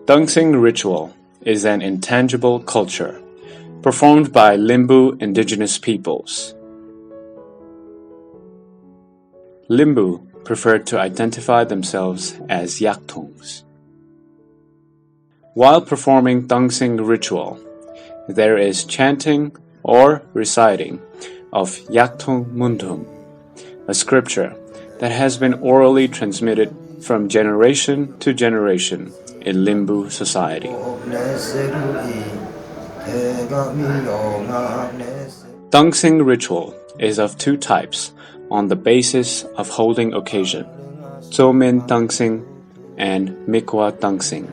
Tangsing ritual is an intangible culture performed by Limbu indigenous peoples. Limbu prefer to identify themselves as Yakthungs. While performing Tangsing ritual, there is chanting or reciting of Yakthung Mundhum, a scripture that has been orally transmitted from generation to generation in Limbu society. Tangsing ritual is of two types on the basis of holding occasion, Zhomin Tangsing and Mikwa Tangsing.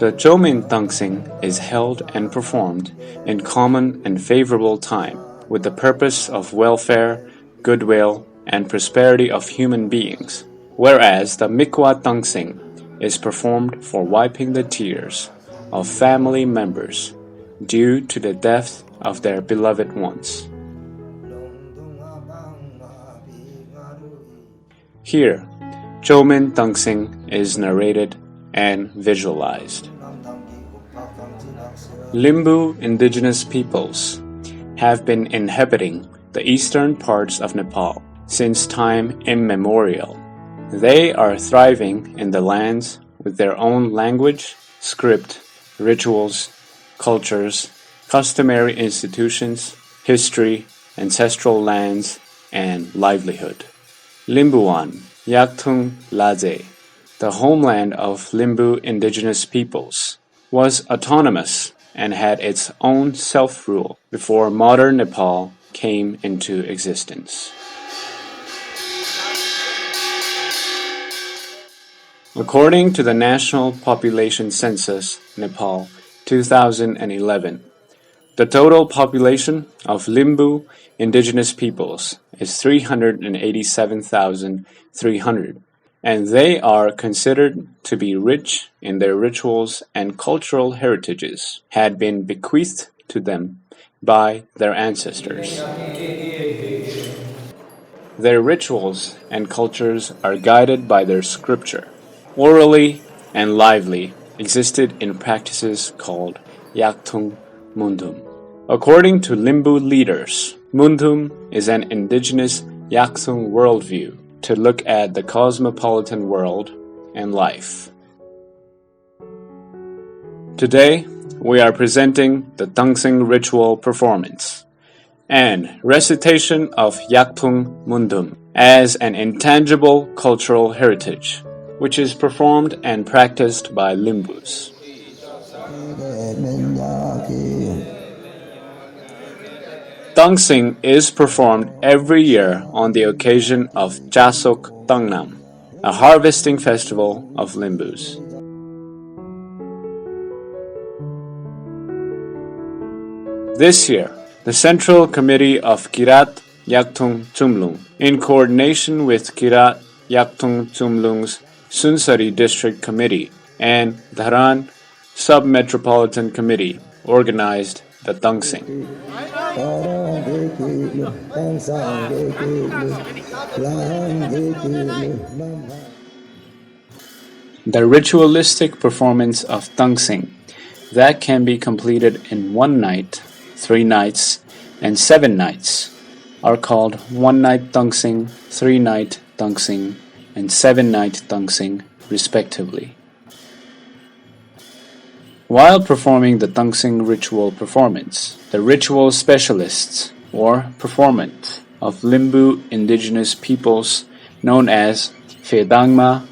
The Zhomin Tangsing is held and performed in common and favorable time with the purpose of welfare, goodwill, and prosperity of human beings, whereas the Mikwa Tangsing is performed for wiping the tears of family members due to the death of their beloved ones. Here, Zhomin Tangsing is narrated and visualized. Limbu indigenous peoples have been inhabiting the eastern parts of Nepal since time immemorial. They are thriving in the lands with their own language, script, rituals, cultures, customary institutions, history, ancestral lands, and livelihood. Limbuan, Yakthung Laze, the homeland of Limbu indigenous peoples, was autonomous and had its own self-rule before modern Nepal came into existence. According to the National Population Census, Nepal, 2011, the total population of Limbu indigenous peoples is 387,300, and they are considered to be rich in their rituals and cultural heritages had been bequeathed to them by their ancestors. Their rituals and cultures are guided by their scripture. Orally and lively existed in practices called Yakthung Mundhum. According to Limbu leaders, Mundhum is an indigenous Yakthung worldview to look at the cosmopolitan world and life. Today, we are presenting the Tangsing ritual performance and recitation of Yakthung Mundhum as an intangible cultural heritage, which is performed and practiced by Limbus. Tangsing is performed every year on the occasion of Chasok Tangnam, a harvesting festival of Limbus. This year, the Central Committee of Kirat Yakthung Chumlung, in coordination with Kirat Yakthung Chumlung's Sunsari District Committee and Dharan Sub-Metropolitan Committee, organized the Tangsing. The ritualistic performance of Tangsing that can be completed in 1 night, 3 nights, and 7 nights are called 1-night Tangsing, 3-night Tangsing, and 7-night Tangsing, respectively. While performing the Tangsing ritual performance, the ritual specialists or performant of Limbu indigenous peoples known as Phedangma,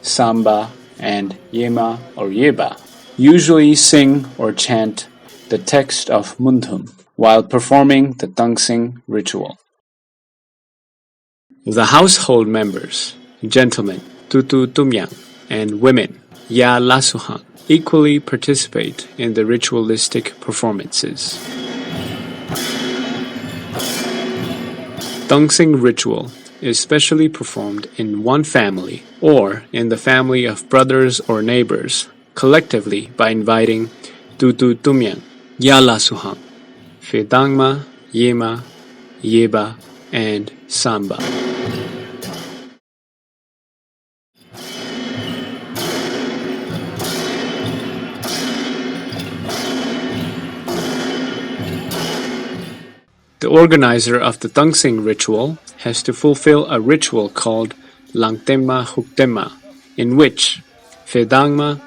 Samba, and Yema or Yeba usually sing or chant the text of Mundhum while performing the Tangsing ritual. The household members, gentlemen, Tutu Tumyang, and women, Ya Lasuhang, equally participate in the ritualistic performances. Tangsing ritual is specially performed in one family or in the family of brothers or neighbors, collectively by inviting Tutu Tumyang, Ya Lasuhang, Phedangma, Yema, Yeba, and Samba. The organizer of the Tangsing ritual has to fulfill a ritual called Langtema Huktema, in which Vedangma,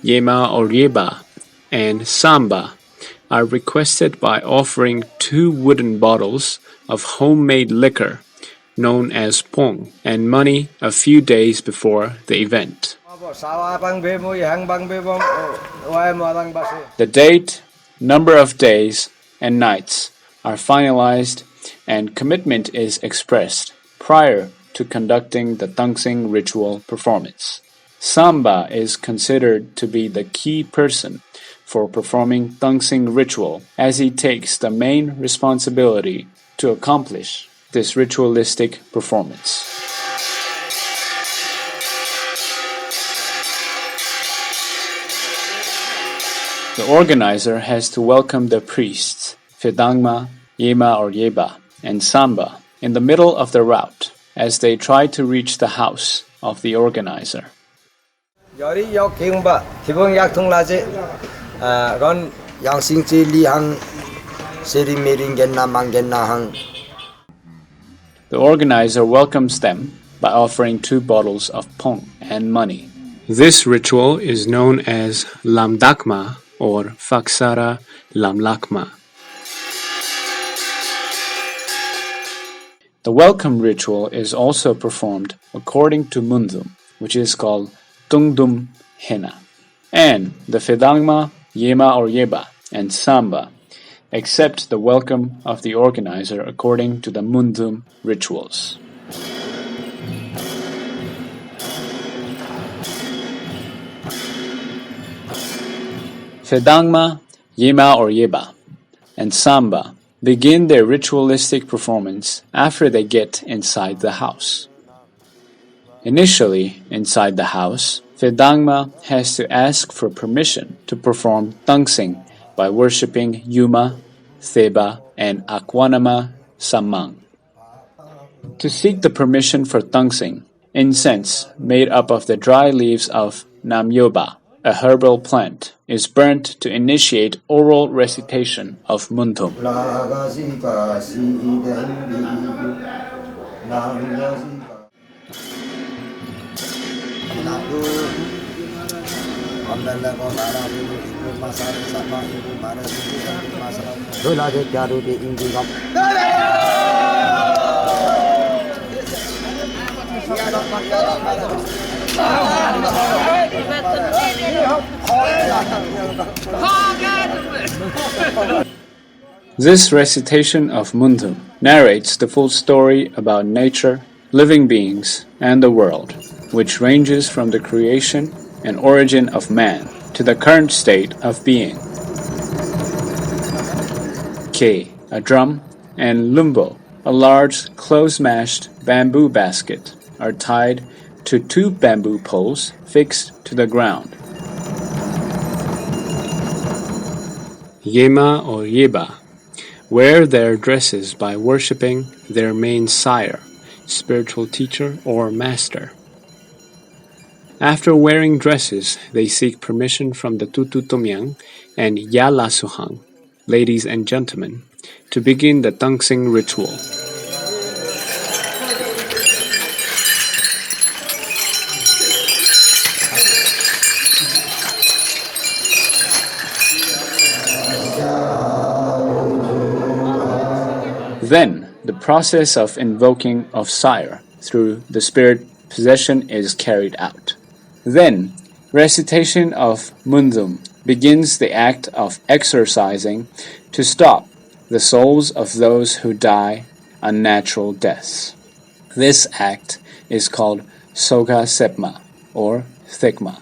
Yema or Yeba, and Samba are requested by offering 2 wooden bottles of homemade liquor known as pong and money a few days before the event. The date, number of days, and nights are finalized and commitment is expressed prior to conducting the Tangsing ritual performance. Samba is considered to be the key person for performing Tangsing ritual as he takes the main responsibility to accomplish this ritualistic performance. The organizer has to welcome the priests, Vedangma, Yema or Yeba, and Samba in the middle of the route as they try to reach the house of the organizer. The organizer welcomes them by offering 2 bottles of pong and money. This ritual is known as Lamdakma or Faksara Lamlakma. The welcome ritual is also performed according to Mundhum, which is called Tungdum Hena, and the Vedangma, Yema or Yeba, and Samba accept the welcome of the organizer according to the Mundhum rituals. Vedangma, Yema or Yeba, and Samba begin their ritualistic performance after they get inside the house. Initially, inside the house, Vedangma has to ask for permission to perform Tangsing by worshipping Yuma, Theba, and Akwanama Samang. To seek the permission for Tangsing, incense made up of the dry leaves of Namyoba, a herbal plant, is burnt to initiate oral recitation of Mundhum. This recitation of Mundhum narrates the full story about nature, living beings, and the world, which ranges from the creation and origin of man to the current state of being. Ke, a drum, and Limbu, a large close-mashed bamboo basket, are tied to 2 bamboo poles fixed to the ground. Yema or Yeba wear their dresses by worshipping their main sire, spiritual teacher or master. After wearing dresses, they seek permission from the Tututumyang and Yalasuhang, ladies and gentlemen, to begin the Tangsing ritual. Then, the process of invoking of sire through the spirit possession is carried out. Then, recitation of Mundhum begins the act of exorcising to stop the souls of those who die unnatural deaths. This act is called Soga Sepma or Thikma.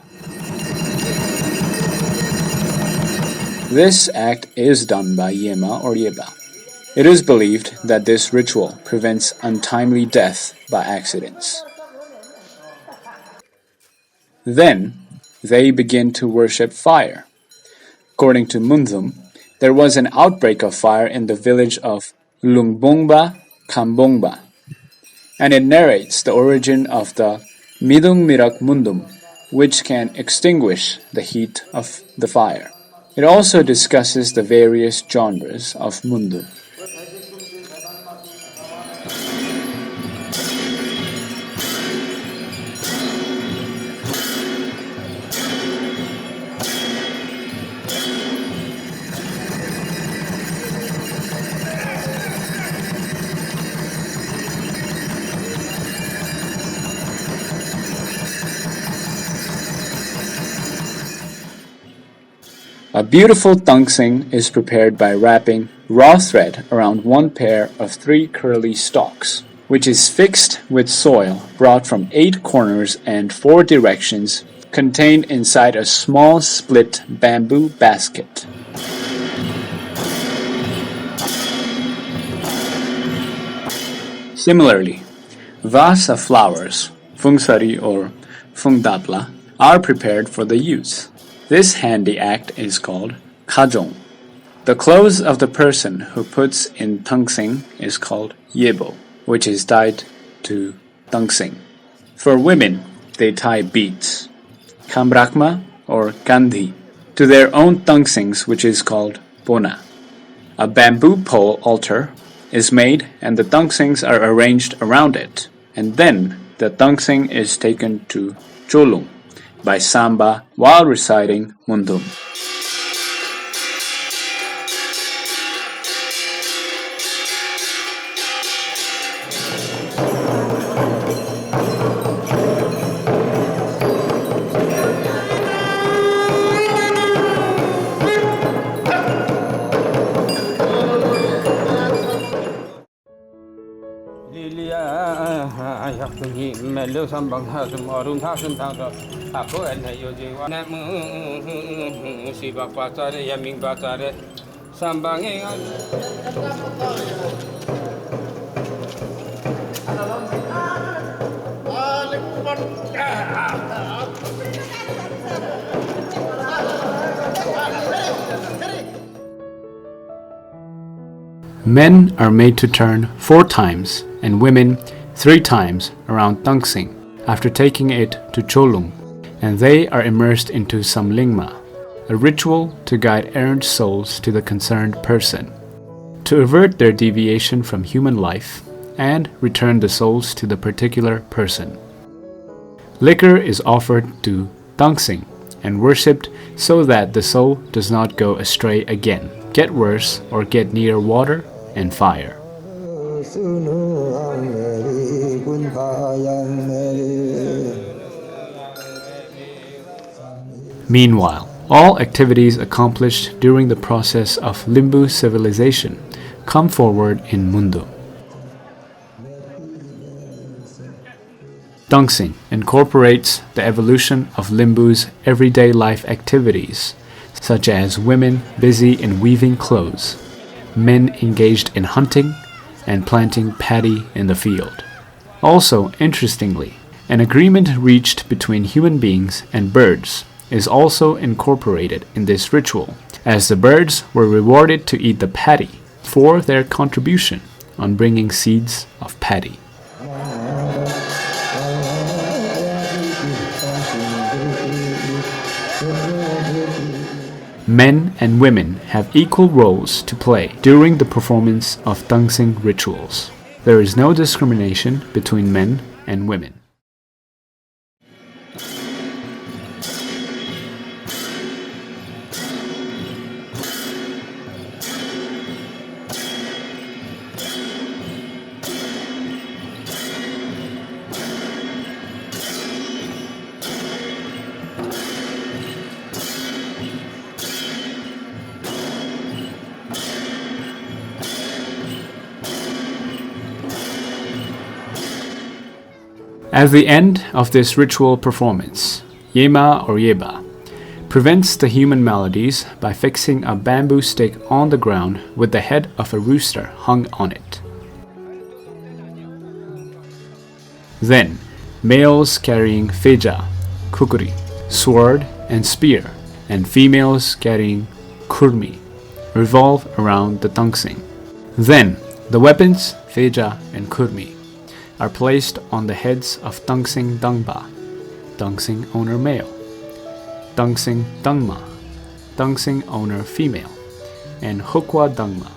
This act is done by Yema or Yeba. It is believed that this ritual prevents untimely death by accidents. Then, they begin to worship fire. According to Mundhum, there was an outbreak of fire in the village of Lungbongba Kambongba, and it narrates the origin of the Midung Mirak Mundum, which can extinguish the heat of the fire. It also discusses the various genres of Mundum. A beautiful tangsing is prepared by wrapping raw thread around one pair of 3 curly stalks, which is fixed with soil brought from 8 corners and 4 directions, contained inside a small split bamboo basket. Similarly, vasa flowers, fungsari or fungdapla, are prepared for the use. This handy act is called kajong. The clothes of the person who puts in tangsing is called yebo, which is tied to tangsing. For women, they tie beads, kambrakma or gandhi, to their own tangsings, which is called bona. A bamboo pole altar is made and the tangsings are arranged around it, and then the tangsing is taken to cholung by samba while reciting mundhum. Yakthung Limbu sambang hasum arum hasum tangga aku ena yoji wana si bapatare yaming batare sambang Men are made to turn 4 times and women 3 times around tangsing after taking it to cholung, and they are immersed into some lingma, a ritual to guide errant souls to the concerned person, to avert their deviation from human life and return the souls to the particular person. Liquor is offered to tangsing and worshipped so that the soul does not go astray again, get worse, or get near water and fire. Meanwhile, all activities accomplished during the process of Limbu civilization come forward in Mundhum. Tangsing incorporates the evolution of Limbu's everyday life activities, such as women busy in weaving clothes, men engaged in hunting, and planting paddy in the field. Also, interestingly, an agreement reached between human beings and birds is also incorporated in this ritual, as the birds were rewarded to eat the paddy for their contribution on bringing seeds of paddy. Men and women have equal roles to play during the performance of tangsing rituals. There is no discrimination between men and women. At the end of this ritual performance, Yema or Yeba prevents the human maladies by fixing a bamboo stick on the ground with the head of a rooster hung on it. Then, males carrying feja, kukuri, sword and spear, and females carrying kurmi revolve around the tangsing. Then, the weapons, feja and kurmi, are placed on the heads of tangsing dangba, tangsing owner male, tangsing dangma, tangsing owner female, and hukwa dangma,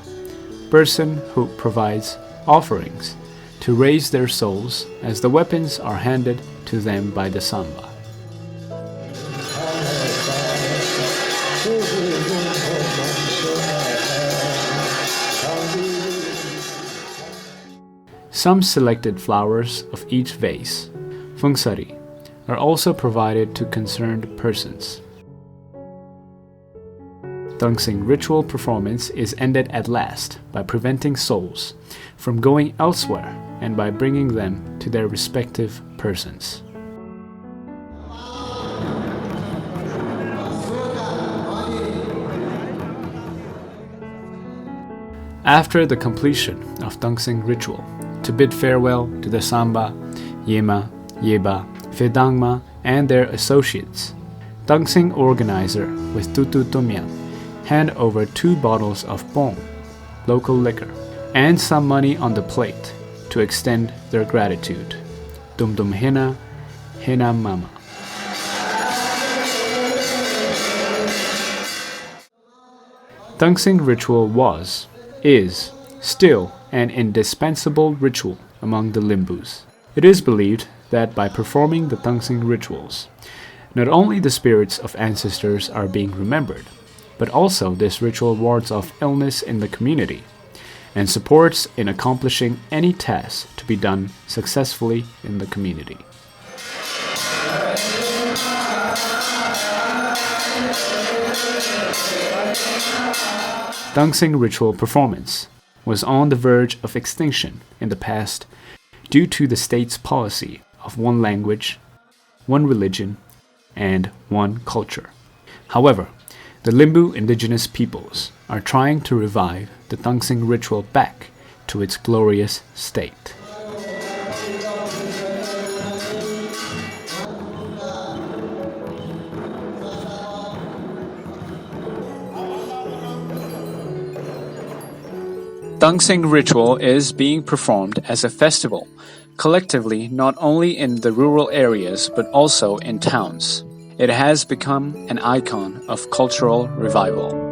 person who provides offerings to raise their souls as the weapons are handed to them by the samba. Some selected flowers of each vase, fungsari, are also provided to concerned persons. Tangsing ritual performance is ended at last by preventing souls from going elsewhere and by bringing them to their respective persons. After the completion of Tangsing ritual, to bid farewell to the Samba, Yema, Yeba, Fedangma, and their associates, Tangsing organizer with Tutu Tumyan hand over 2 bottles of bong, local liquor, and some money on the plate to extend their gratitude. Dum dum hina, hina mama. Tangsing ritual was, is, still an indispensable ritual among the Limbus. It is believed that by performing the Tangsing rituals, not only the spirits of ancestors are being remembered, but also this ritual wards off illness in the community and supports in accomplishing any task to be done successfully in the community. Tangsing ritual performance was on the verge of extinction in the past due to the state's policy of one language, one religion, and one culture. However, the Limbu indigenous peoples are trying to revive the Tangsing ritual back to its glorious state. Tangsing ritual is being performed as a festival, collectively not only in the rural areas but also in towns. It has become an icon of cultural revival.